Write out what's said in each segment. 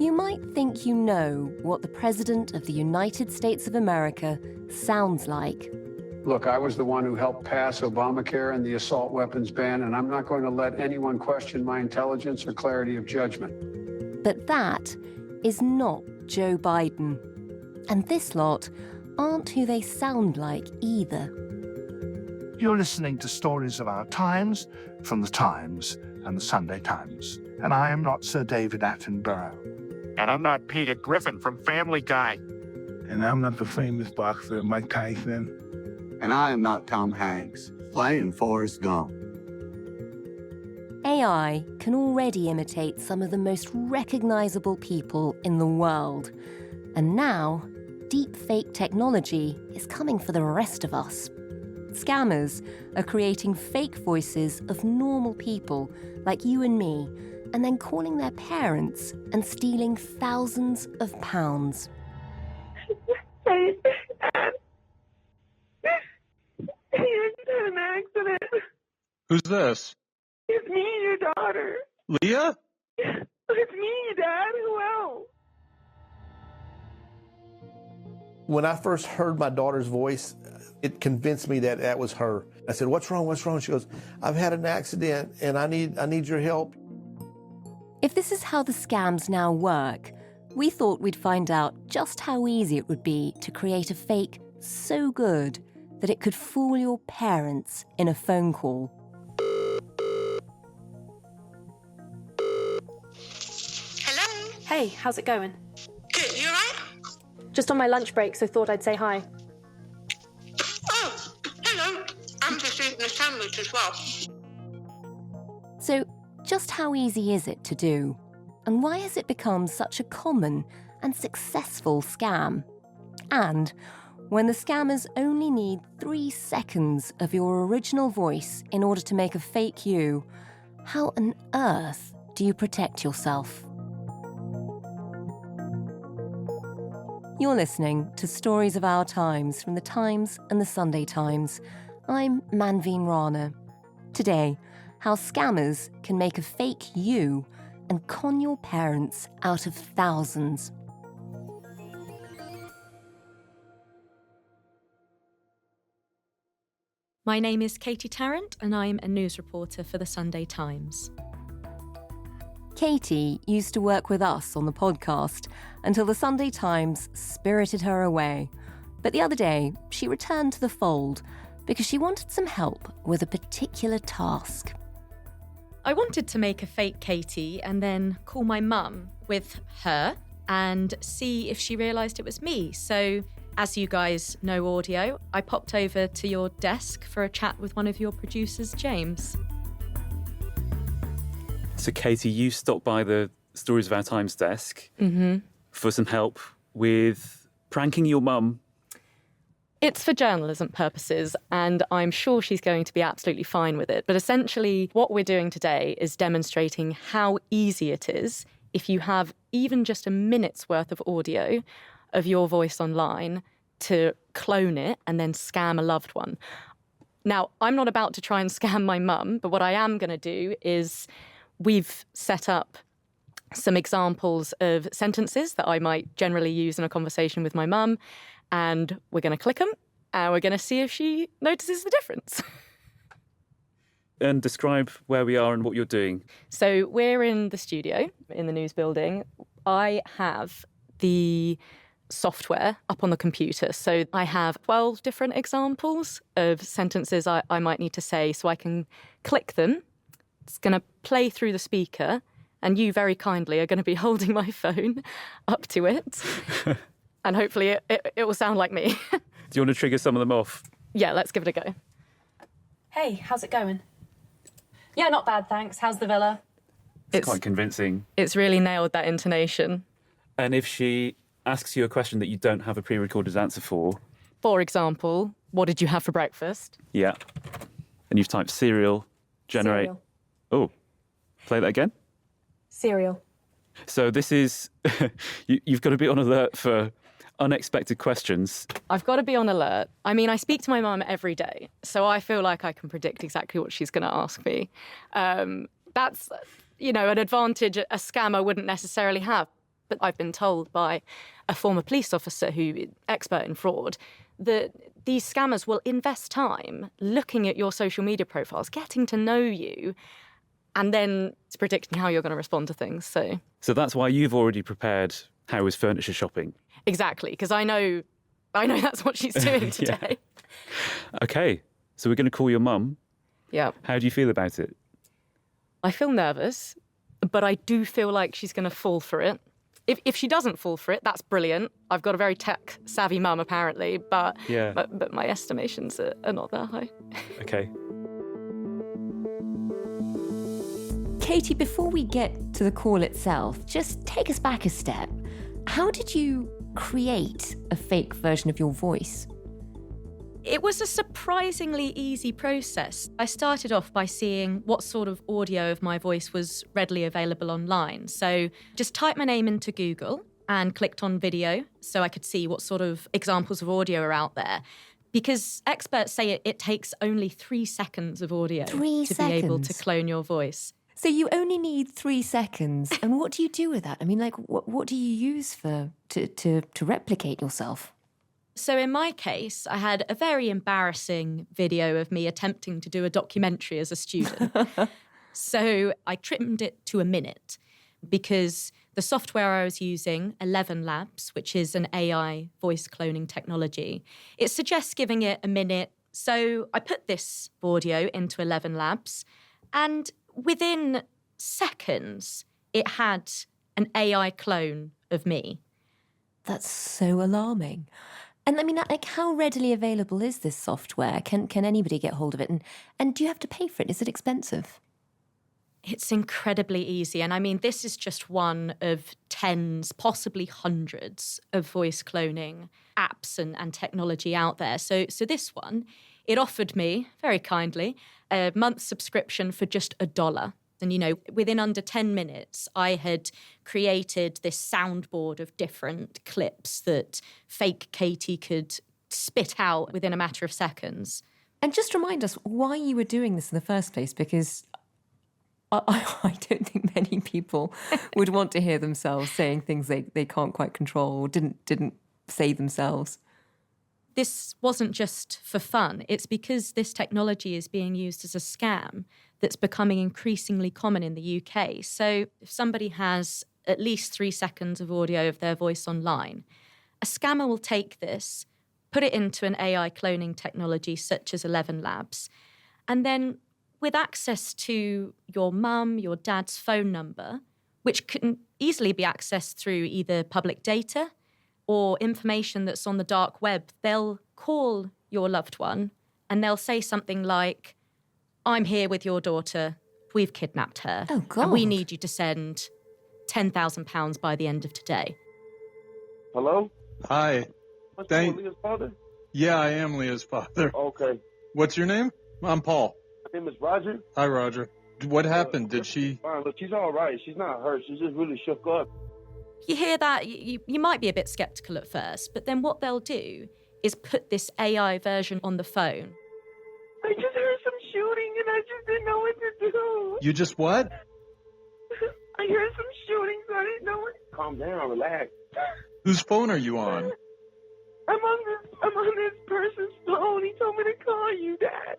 You might think you know what the President of the United States of America sounds like. Look, I was the one who helped pass Obamacare and the assault weapons ban, and I'm not going to let anyone question my intelligence or clarity of judgment. But that is not Joe Biden. And this lot aren't who they sound like either. You're listening to Stories of Our Times from The Times and The Sunday Times. And I am not Sir David Attenborough. And I'm not Peter Griffin from Family Guy. And I'm not the famous boxer Mike Tyson. And I am not Tom Hanks, playing Forrest Gump. AI can already imitate some of the most recognizable people in the world. And now, deepfake technology is coming for the rest of us. Scammers are creating fake voices of normal people like you and me, and then calling their parents and stealing thousands of pounds. Hey, Dad. You had an accident. Who's this? It's me, your daughter. Leah? It's me, Dad. Who else? When I first heard my daughter's voice, it convinced me that that was her. I said, "What's wrong? What's wrong?" She goes, "I've had an accident and I need your help." If this is how the scams now work, we thought we'd find out just how easy it would be to create a fake so good that it could fool your parents in a phone call. Hello? Hey, how's it going? Good, you alright? Just on my lunch break, so thought I'd say hi. Oh, hello. I'm just eating a sandwich as well. So, just how easy is it to do? And why has it become such a common and successful scam? And when the scammers only need 3 seconds of your original voice in order to make a fake you, how on earth do you protect yourself? You're listening to Stories of Our Times from The Times and The Sunday Times. I'm Manveen Rana. Today, how scammers can make a fake you and con your parents out of thousands. My name is Katie Tarrant and I'm a news reporter for The Sunday Times. Katie used to work with us on the podcast until The Sunday Times spirited her away. But the other day, she returned to the fold because she wanted some help with a particular task. I wanted to make a fake Katie and then call my mum with her and see if she realised it was me. So, as you guys know audio, I popped over to your desk for a chat with one of your producers, James. So, Katie, you stopped by the Stories of Our Times desk for some help with pranking your mum. It's for journalism purposes, and I'm sure she's going to be absolutely fine with it. But essentially, what we're doing today is demonstrating how easy it is if you have even just a minute's worth of audio of your voice online to clone it and then scam a loved one. Now, I'm not about to try and scam my mum, but what I am going to do is we've set up some examples of sentences that I might generally use in a conversation with my mum, and we're going to click them, and we're going to see if she notices the difference. And describe where we are and what you're doing. So we're in the studio, in the news building. I have the software up on the computer. So I have 12 different examples of sentences I might need to say, so I can click them. It's going to play through the speaker, and you very kindly are going to be holding my phone up to it. And hopefully it will sound like me. Do you want to trigger some of them off? Yeah, let's give it a go. Hey, how's it going? Yeah, not bad, thanks. How's the villa? It's quite convincing. It's really nailed that intonation. And if she asks you a question that you don't have a pre-recorded answer for... For example, what did you have for breakfast? Yeah. And you've typed cereal, generate... Cereal. Oh, play that again? Cereal. So this is... you've got to be on alert for unexpected questions. I've got to be on alert. I mean, I speak to my mum every day, so I feel like I can predict exactly what she's going to ask me. That's, an advantage a scammer wouldn't necessarily have. But I've been told by a former police officer who expert in fraud that these scammers will invest time looking at your social media profiles, getting to know you, and then predicting how you're going to respond to things. So that's why you've already prepared How is Furniture Shopping? Exactly, because I know that's what she's doing today. Okay, so we're going to call your mum. Yeah. How do you feel about it? I feel nervous, but I do feel like she's going to fall for it. If she doesn't fall for it, that's brilliant. I've got a very tech-savvy mum, apparently, but my estimations are not that high. Okay. Katie, before we get to the call itself, just take us back a step. How did you create a fake version of your voice? It was a surprisingly easy process. I started off by seeing what sort of audio of my voice was readily available online. So just typed my name into Google and clicked on video so I could see what sort of examples of audio are out there. Because experts say it takes only 3 seconds of audio to be able to clone your voice. So you only need 3 seconds. And what do you do with that? I mean, like, what do you use to replicate yourself? So in my case, I had a very embarrassing video of me attempting to do a documentary as a student. So I trimmed it to a minute because the software I was using, 11 Labs, which is an AI voice cloning technology, it suggests giving it a minute. So I put this audio into 11 Labs, and within seconds, it had an AI clone of me. That's so alarming. And I mean, like, how readily available is this software? Can anybody get hold of it? And do you have to pay for it? Is it expensive? It's incredibly easy. And I mean, this is just one of tens, possibly hundreds of voice cloning apps and technology out there. So this one, it offered me, very kindly, a month's subscription for just $1. And, you know, within under 10 minutes, I had created this soundboard of different clips that fake Katie could spit out within a matter of seconds. And just remind us why you were doing this in the first place, because I don't think many people would want to hear themselves saying things they can't quite control or didn't say themselves. This wasn't just for fun. It's because this technology is being used as a scam that's becoming increasingly common in the UK. So if somebody has at least 3 seconds of audio of their voice online, a scammer will take this, put it into an AI cloning technology such as 11 Labs, and then with access to your mum, your dad's phone number, which can easily be accessed through either public data or information that's on the dark web, they'll call your loved one and they'll say something like, "I'm here with your daughter. We've kidnapped her. Oh, God. And we need you to send £10,000 by the end of today." Hello? Hi. Leah's father? Yeah, I am Leah's father. Okay. What's your name? I'm Paul. My name is Roger. Hi, Roger. What happened? Did she... Fine, look, she's all right. She's not hurt. She's just really shook up. You hear that, you might be a bit sceptical at first, but then what they'll do is put this AI version on the phone. I just heard some shooting and I just didn't know what to do. You just what? I heard some shooting, so I didn't know what. Calm down, relax. Whose phone are you on? I'm on this person's phone. He told me to call you, Dad.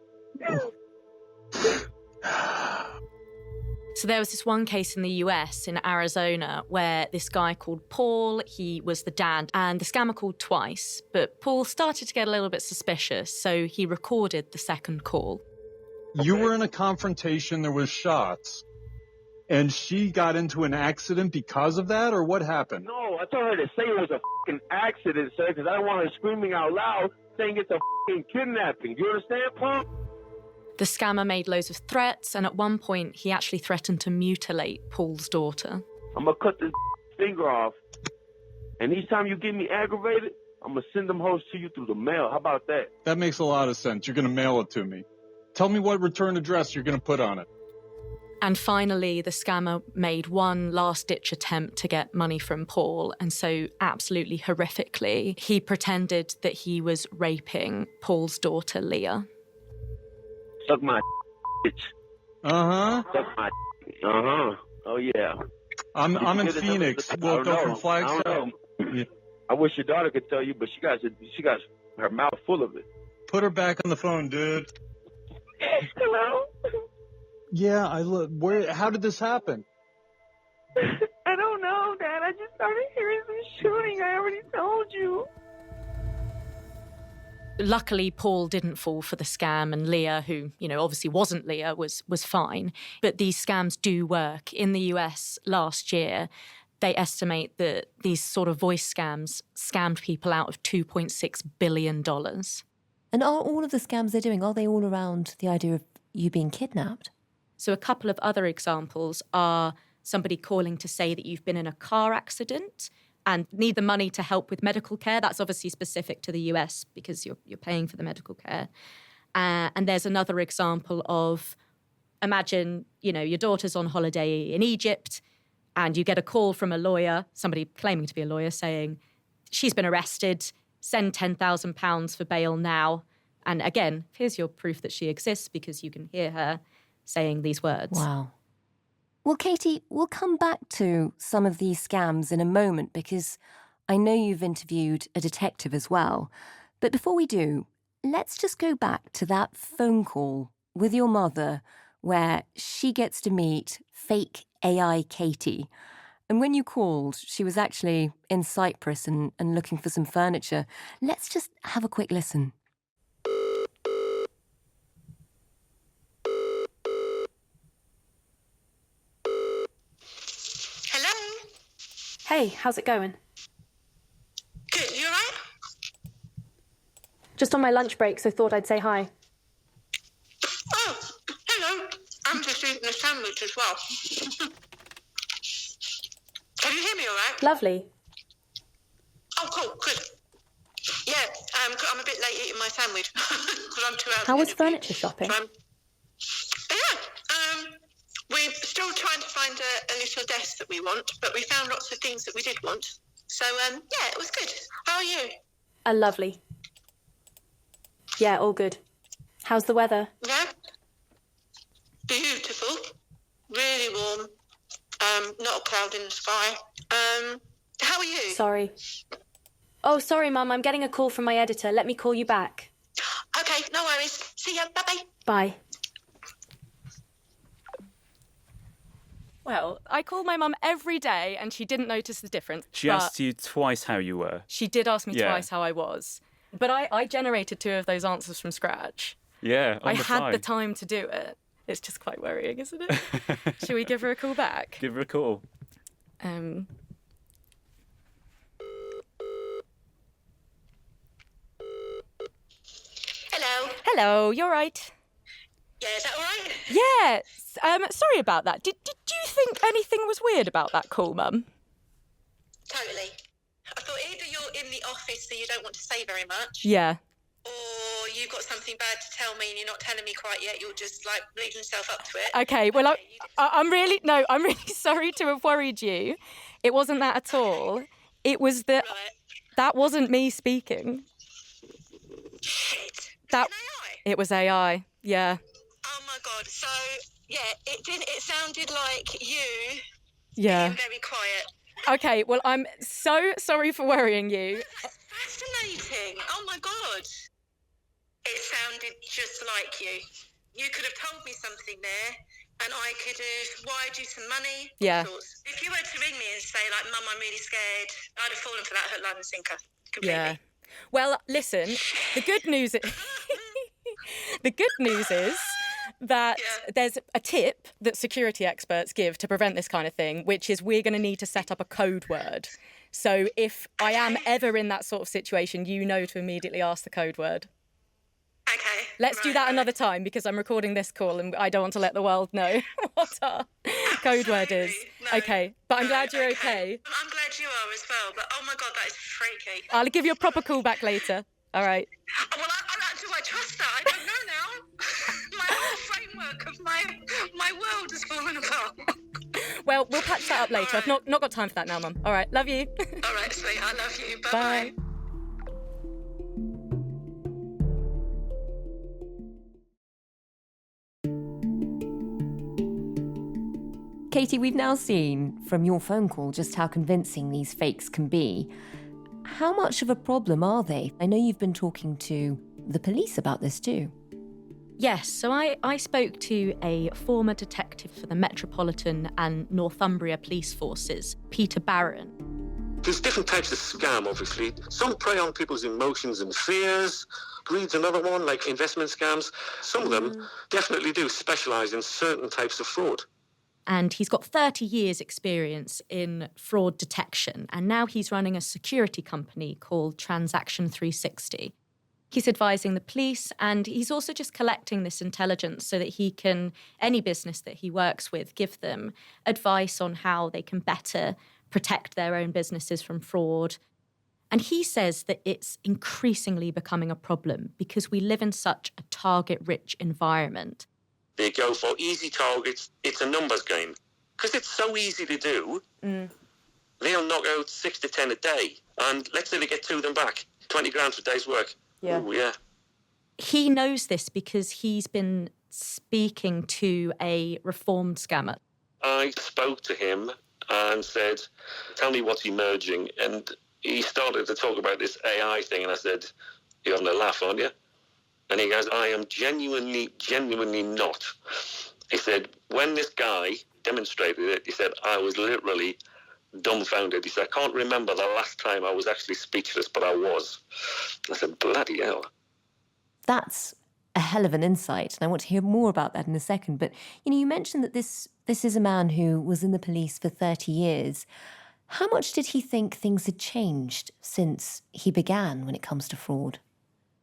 So there was this one case in the US, in Arizona, where this guy called Paul, he was the dad, and the scammer called twice, but Paul started to get a little bit suspicious, so he recorded the second call. You were in a confrontation, there was shots, and she got into an accident because of that, or what happened? No, I told her to say it was a fucking accident, sir, because I don't want her screaming out loud saying it's a fucking kidnapping. You understand, Paul? The scammer made loads of threats, and at one point, he actually threatened to mutilate Paul's daughter. I'm going to cut this finger off, and each time you get me aggravated, I'm going to send them hoes to you through the mail. How about that? That makes a lot of sense. You're going to mail it to me. Tell me what return address you're going to put on it. And finally, the scammer made one last-ditch attempt to get money from Paul, and so absolutely horrifically, he pretended that he was raping Paul's daughter, Leah. Suck my bitch. Uh-huh. Suck my Uh-huh. Oh, yeah. I'm Did you in get it? Phoenix. I We'll don't go know. from Flagstaff. I don't know. Yeah. I wish your daughter could tell you, but she got her mouth full of it. Put her back on the phone, dude. Hello? Yeah, how did this happen? I don't know, Dad. I just started hearing some shooting. I already told you. Luckily, Paul didn't fall for the scam, and Leah, who, obviously wasn't Leah, was fine. But these scams do work. In the US last year, they estimate that these sort of voice scams scammed people out of $2.6 billion. And are all of the scams they're doing, are they all around the idea of you being kidnapped? So a couple of other examples are somebody calling to say that you've been in a car accident and need the money to help with medical care. That's obviously specific to the US because you're paying for the medical care. And there's another example of, imagine, your daughter's on holiday in Egypt and you get a call from a lawyer, somebody claiming to be a lawyer, saying, she's been arrested, send £10,000 for bail now. And again, here's your proof that she exists because you can hear her saying these words. Wow. Well, Katie, we'll come back to some of these scams in a moment because I know you've interviewed a detective as well. But before we do, let's just go back to that phone call with your mother where she gets to meet fake AI Katie. And when you called, she was actually in Cyprus and looking for some furniture. Let's just have a quick listen. Hello? Hey, how's it going? Good, you alright? Just on my lunch break, so thought I'd say hi. Oh, hello. I'm just eating a sandwich as well. Can you hear me alright? Lovely. Oh, cool, good. Yeah, I'm a bit late eating my sandwich because I'm 2 hours. How was furniture shopping? We're still trying to find a little desk that we want, but we found lots of things that we did want. So, yeah, it was good. How are you? Lovely. Yeah, all good. How's the weather? Yeah? Beautiful. Really warm. Not a cloud in the sky. How are you? Sorry. Oh, sorry, Mum. I'm getting a call from my editor. Let me call you back. Okay, no worries. See ya. Bye-bye. Bye. Well, I call my mum every day and she didn't notice the difference. She asked you twice how you were. She did ask me twice how I was. But I generated 2 of those answers from scratch. Yeah, I had the time to do it. It's just quite worrying, isn't it? Should we give her a call back? Give her a call. Hello? Hello, you're right. Yeah, is that all right? Yeah. Sorry about that. Did you think anything was weird about that call, Mum? Totally. I thought either you're in the office so you don't want to say very much. Yeah. Or you've got something bad to tell me and you're not telling me quite yet. You're just like leading yourself up to it. Okay, well, I'm really sorry to have worried you. It wasn't that at all. It was that that wasn't me speaking. Shit. It was AI. Yeah. Oh my God. So yeah, it sounded like you Yeah. being very quiet. Okay, well, I'm so sorry for worrying you. That's fascinating. Oh my God. It sounded just like you. You could have told me something there and I could have wired you some money. Yeah. If you were to ring me and say, like, Mum, I'm really scared, I'd have fallen for that hook, line and sinker. Completely. Yeah. Well, listen, the good news is that there's a tip that security experts give to prevent this kind of thing, which is we're going to need to set up a code word. So if I am ever in that sort of situation, you know to immediately ask the code word. Okay. Let's do that another time because I'm recording this call and I don't want to let the world know what our code word is. Okay, but I'm glad you're okay. I'm glad you are as well, but oh my God, that is freaky. I'll give you a proper call back later. All right. Well, do I trust that? I don't know now. My whole framework of my world has fallen apart. Well, we'll patch that up later. I've not got time for that now, Mum. All right, love you. All right, sweet. I love you. Bye. Katie, we've now seen from your phone call just how convincing these fakes can be. How much of a problem are they? I know you've been talking to the police about this too. Yes, so I spoke to a former detective for the Metropolitan and Northumbria police forces, Peter Barron. There's different types of scam, obviously. Some prey on people's emotions and fears. Greed's another one, like investment scams. Some of them definitely do specialise in certain types of fraud. And he's got 30 years' experience in fraud detection, and now he's running a security company called Transaction 360. He's advising the police, and he's also just collecting this intelligence so that he can, any business that he works with, give them advice on how they can better protect their own businesses from fraud. And he says that it's increasingly becoming a problem because we live in such a target-rich environment. They go for easy targets. It's a numbers game. Because it's so easy to do, they'll knock out 6 to 10 a day. And let's say they get 2 of them back. 20 grand for a day's work. Yeah. Ooh, yeah. He knows this because he's been speaking to a reformed scammer. I spoke to him and said, tell me what's emerging. And he started to talk about this AI thing. And I said, you're having a laugh, aren't you? And he goes, I am genuinely not. He said, when this guy demonstrated it, he said, I was literally dumbfounded. He said, I can't remember the last time I was actually speechless, but I was. I said, bloody hell. That's a hell of an insight, and I want to hear more about that in a second. But, you mentioned that this is a man who was in the police for 30 years. How much did he think things had changed since he began when it comes to fraud?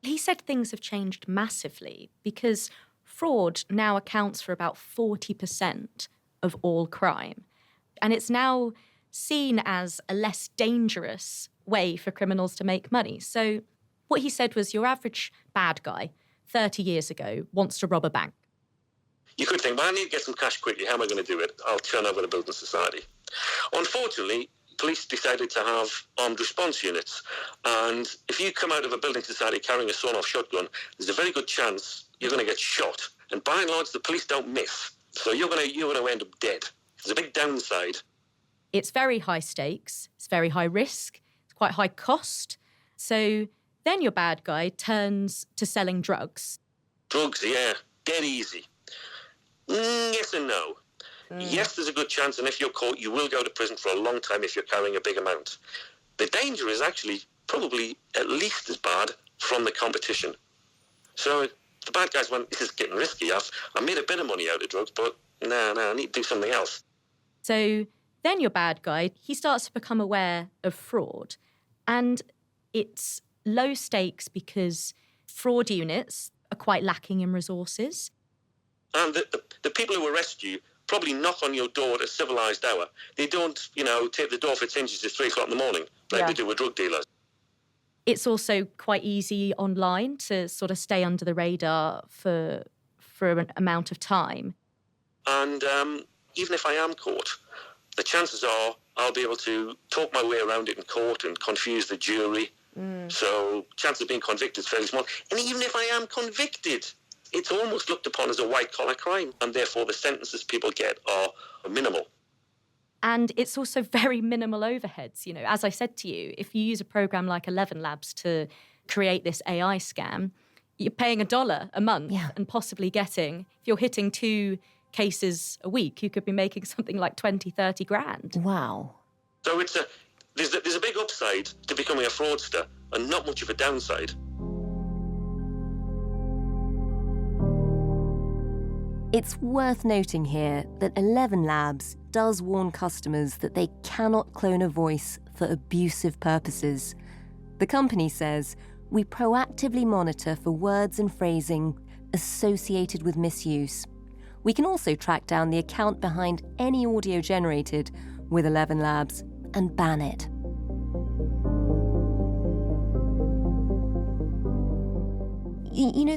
He said things have changed massively because fraud now accounts for about 40% of all crime. And it's now seen as a less dangerous way for criminals to make money. So what he said was your average bad guy 30 years ago wants to rob a bank. You could think, well, I need to get some cash quickly. How am I going to do it? I'll turn over the building society. Unfortunately, police decided to have armed response units. And if you come out of a building society carrying a sawn-off shotgun, there's a very good chance you're going to get shot. And by and large, the police don't miss. So you're going to end up dead. There's a big downside. It's very high stakes. It's very high risk. It's quite high cost. So then your bad guy turns to selling drugs. Drugs, yeah, dead easy. Yes and no. Yes, there's a good chance, and if you're caught, you will go to prison for a long time if you're carrying a big amount. The danger is actually probably at least as bad from the competition. So the bad guys went, this is getting risky. I made a bit of money out of drugs, but no, I need to do something else. So then your bad guy, he starts to become aware of fraud. And it's low stakes because fraud units are quite lacking in resources. And the people who arrest you probably knock on your door at a civilised hour. They don't, take the door off its hinges at 3 o'clock in the morning like they do with drug dealers. It's also quite easy online to sort of stay under the radar for an amount of time. And even if I am caught, the chances are I'll be able to talk my way around it in court and confuse the jury. So chance of being convicted is fairly small. And even if I am convicted, it's almost looked upon as a white-collar crime, and therefore the sentences people get are minimal. And it's also very minimal overheads. As I said to you, if you use a program like 11 Labs to create this AI scam, you're paying $1 a month and possibly getting, if you're hitting 2 cases a week, you could be making something like 20, 30 grand. Wow. So there's a big upside to becoming a fraudster and not much of a downside. It's worth noting here that 11 Labs does warn customers that they cannot clone a voice for abusive purposes. The company says, we proactively monitor for words and phrasing associated with misuse. We can also track down the account behind any audio generated with 11 Labs and ban it.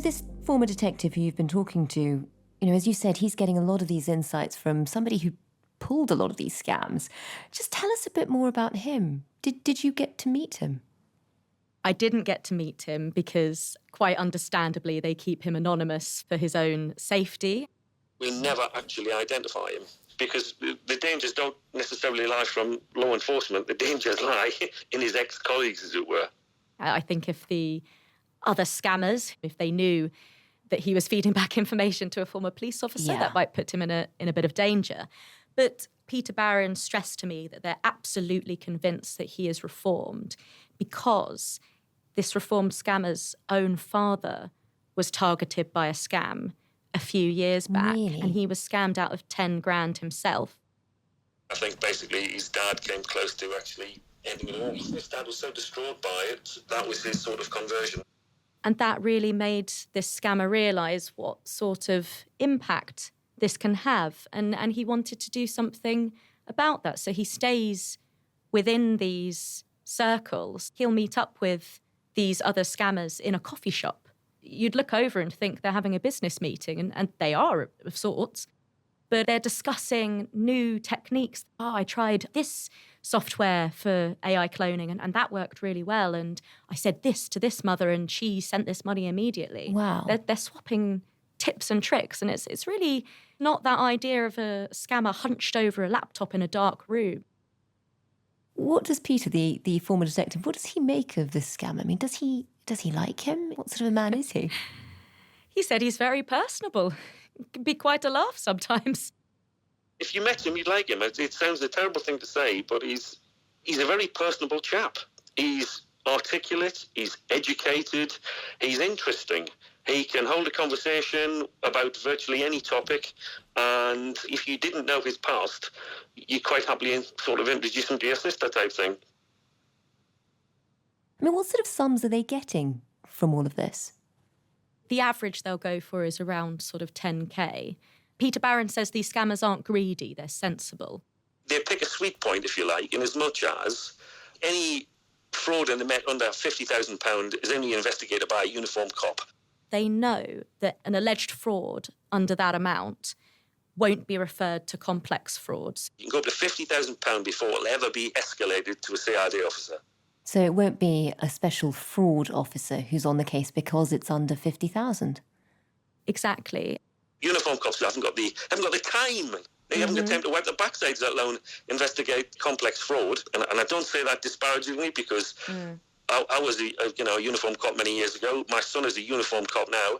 This former detective who you've been talking to, as you said, he's getting a lot of these insights from somebody who pulled a lot of these scams. Just tell us a bit more about him. Did you get to meet him? I didn't get to meet him because, quite understandably, they keep him anonymous for his own safety. We never actually identify him. because the dangers don't necessarily lie from law enforcement. The dangers lie in his ex-colleagues, as it were. I think if the other scammers, if they knew that he was feeding back information to a former police officer, that might put him in a bit of danger. But Peter Barron stressed to me that they're absolutely convinced that he is reformed because this reformed scammer's own father was targeted by a scam a few years back, and he was scammed out of 10 grand himself. I think basically his dad came close to actually ending it all. His dad was so distraught by it, that was his sort of conversion. And that really made this scammer realise what sort of impact this can have. And he wanted to do something about that. So he stays within these circles. He'll meet up with these other scammers in a coffee shop. You'd look over and think they're having a business meeting, and they are of sorts. But they're discussing new techniques. I tried this software for AI cloning, and that worked really well. And I said this to this mother, and she sent this money immediately. Wow. They're swapping tips and tricks, and it's really not that idea of a scammer hunched over a laptop in a dark room. What does Peter, the former detective, what does he make of this scam? I mean, does he like him? What sort of a man is he? He said he's very personable. It can be quite a laugh sometimes. If you met him, you'd like him. It sounds a terrible thing to say, but he's a very personable chap. He's articulate, he's educated, he's interesting. He can hold a conversation about virtually any topic, and if you didn't know his past, you quite happily sort of introduce him to your sister type thing. I mean, what sort of sums are they getting from all of this? The average they'll go for is around sort of 10K. Peter Barron says these scammers aren't greedy, they're sensible. They pick a sweet point, if you like, in as much as any fraud under £50,000 is only investigated by a uniformed cop. They know that an alleged fraud under that amount won't be referred to complex frauds. You can go up to £50,000 before it'll ever be escalated to a CID officer. So it won't be a special fraud officer who's on the case because it's under 50,000. Exactly. Uniform cops haven't got the time. They haven't got time to wipe their backsides, let alone investigate complex fraud. And I don't say that disparagingly, because I was a uniform cop many years ago. My son is a uniform cop now.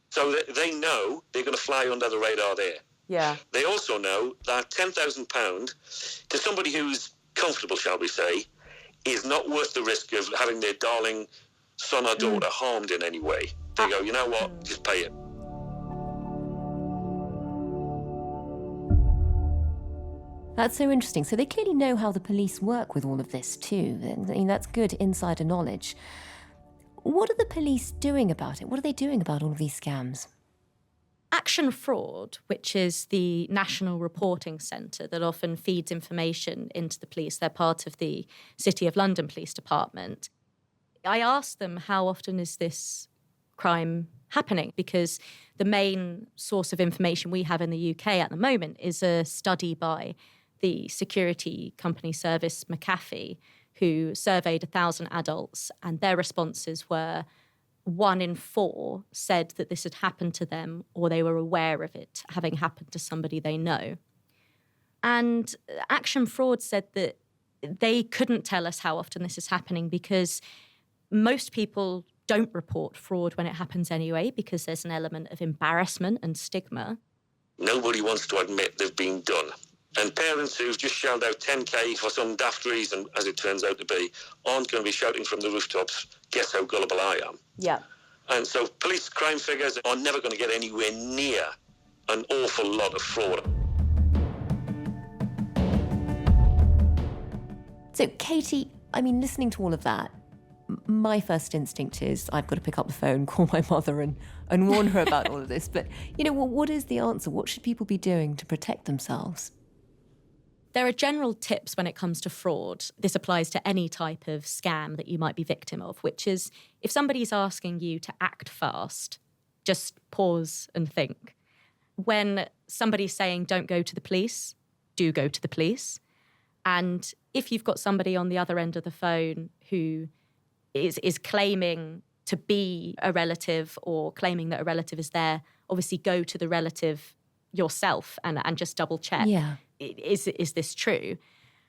So they know they're going to fly under the radar there. Yeah. They also know that £10,000 to somebody who's comfortable, shall we say, is not worth the risk of having their darling son or daughter harmed in any way. They go, you know what, just pay it. That's so interesting. So they clearly know how the police work with all of this too. I mean, that's good insider knowledge. What are the police doing about it? What are they doing about all of these scams? Action Fraud, which is the national reporting centre that often feeds information into the police, they're part of the City of London Police Department. I asked them, how often is this crime happening? Because the main source of information we have in the UK at the moment is a study by the security company service McAfee, who surveyed 1,000 adults, and their responses were 1 in 4 said that this had happened to them, or they were aware of it having happened to somebody they know. And Action Fraud said that they couldn't tell us how often this is happening because most people don't report fraud when it happens anyway, because there's an element of embarrassment and stigma. Nobody wants to admit they've been done. And parents who've just shelled out 10K for some daft reason, as it turns out to be, aren't going to be shouting from the rooftops, guess how gullible I am. Yeah. And so police crime figures are never going to get anywhere near an awful lot of fraud. So, Katie, I mean, listening to all of that, my first instinct is I've got to pick up the phone, call my mother and warn her about all of this. But, you know, what is the answer? What should people be doing to protect themselves? There are general tips when it comes to fraud. This applies to any type of scam that you might be victim of, which is if somebody's asking you to act fast, just pause and think. When somebody's saying don't go to the police, do go to the police. And if you've got somebody on the other end of the phone who is claiming to be a relative or claiming that a relative is there, obviously go to the relative yourself and just double check, is this true?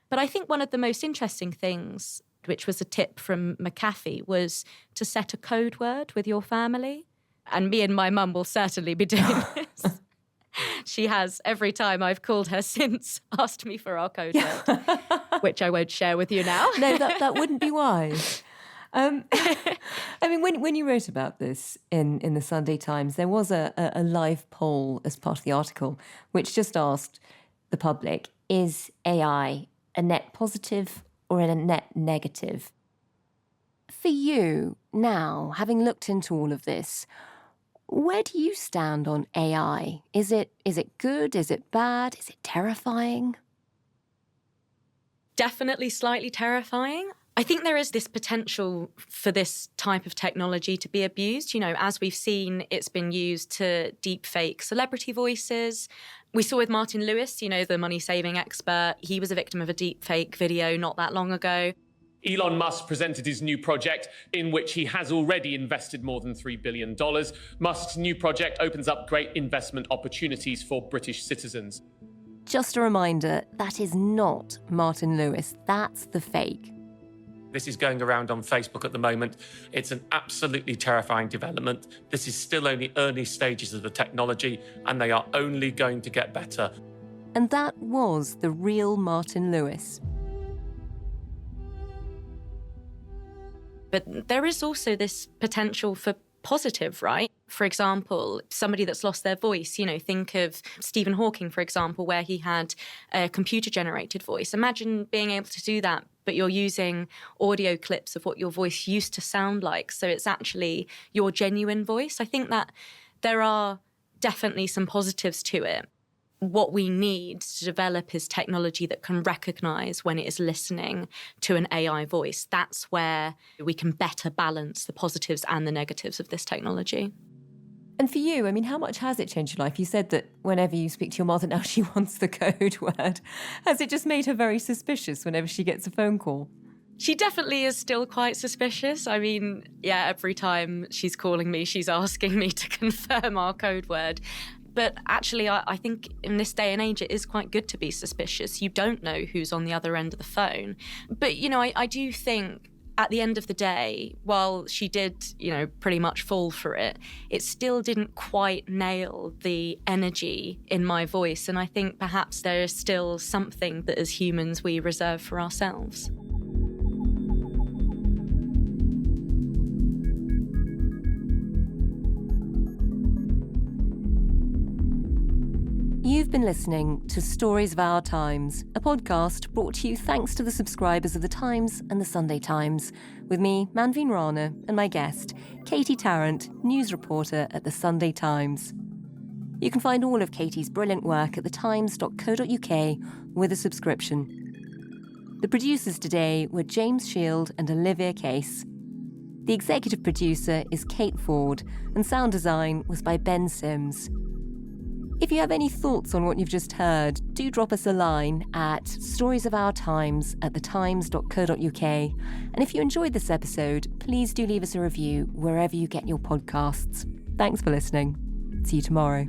But I think one of the most interesting things, which was a tip from McAfee, was to set a code word with your family. And me and my mum will certainly be doing this. She has, every time I've called her since, asked me for our code word, which I won't share with you now. No, that wouldn't be wise. I mean, when you wrote about this in the Sunday Times, there was a live poll as part of the article, which just asked the public, is AI a net positive or a net negative? For you, now, having looked into all of this, where do you stand on AI? Is it good? Is it bad? Is it terrifying? Definitely slightly terrifying. I think there is this potential for this type of technology to be abused. You know, as we've seen, it's been used to deepfake celebrity voices. We saw with Martin Lewis, you know, the money-saving expert. He was a victim of a deepfake video not that long ago. Elon Musk presented his new project, in which he has already invested more than $3 billion. Musk's new project opens up great investment opportunities for British citizens. Just a reminder, that is not Martin Lewis. That's the fake. This is going around on Facebook at the moment. It's an absolutely terrifying development. This is still only early stages of the technology, and they are only going to get better. And that was the real Martin Lewis. But there is also this potential for positive, right? For example, somebody that's lost their voice, you know, think of Stephen Hawking, for example, where he had a computer-generated voice. Imagine being able to do that, but you're using audio clips of what your voice used to sound like. So it's actually your genuine voice. I think that there are definitely some positives to it. What we need to develop is technology that can recognise when it is listening to an AI voice. That's where we can better balance the positives and the negatives of this technology. And for you, I mean, how much has it changed your life? You said that whenever you speak to your mother now, she wants the code word. Has it just made her very suspicious whenever she gets a phone call? She definitely is still quite suspicious. I mean, yeah, every time she's calling me, she's asking me to confirm our code word. But actually, I think in this day and age, it is quite good to be suspicious. You don't know who's on the other end of the phone. But, you know, I do think at the end of the day, while she did, you know, pretty much fall for it, it still didn't quite nail the energy in my voice. And I think perhaps there is still something that as humans we reserve for ourselves. You've been listening to Stories of Our Times, a podcast brought to you thanks to the subscribers of The Times and The Sunday Times, with me, Manveen Rana, and my guest, Katie Tarrant, news reporter at The Sunday Times. You can find all of Katie's brilliant work at thetimes.co.uk with a subscription. The producers today were James Shield and Olivia Case. The executive producer is Kate Ford, and sound design was by Ben Sims. If you have any thoughts on what you've just heard, do drop us a line at storiesofourtimes@thetimes.co.uk. And if you enjoyed this episode, please do leave us a review wherever you get your podcasts. Thanks for listening. See you tomorrow.